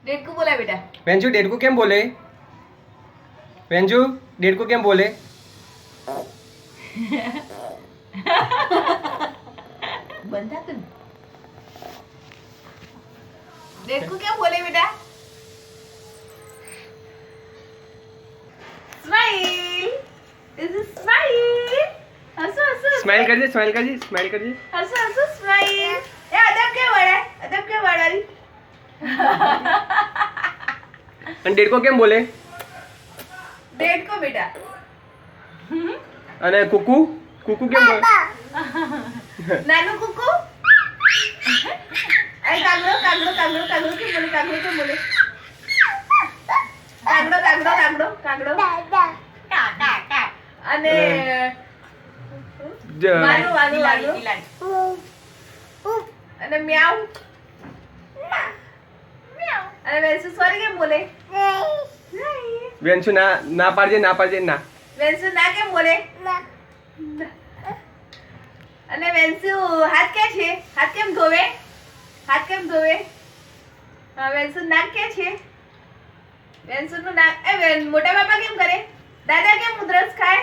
डेढ़ को बोला बेटा। वेंजू डेढ़ को केम बोले? वेंजू डेढ़ को केम बोले? बंधा तुम। डेढ़ को क्या बोले बेटा? स्माइल। This is smile. हंसो हंसो। स्माइल कर दे स्माइल कर दे। हंसो हंसो स्माइल। ये अदब क्या बड़ा है? अदब क्या बड़ा है? અને डेढ़ को केम बोले? डेढ़ को बेटा। અને કુકુ કુકુ કેમ બોલે? नानू कुकू। अरे कागड़ो कागड़ो कागड़ो कागड़ो क्यों बोले? कागड़ो क्यों बोले? कागड़ो कागड़ो कागड़ो कागड़ो। का का का। अने मानू मानू मानू। अने म्याऊ। म्याऊ। अरे वेंसु सॉरी केम बोले? વેન્સુ ના પાડજે ના. वेंसु ना केम बोले? અને વેન્સુ હાથ કે છે? હાથ કેમ ધોવે? હાથ કેમ ધોવે? વેન્સુ નાક કે છે? વેન્સુ નું નાક મોટા બાપા કેમ કરે? દાદા કેમ ઉધરસ ખાય?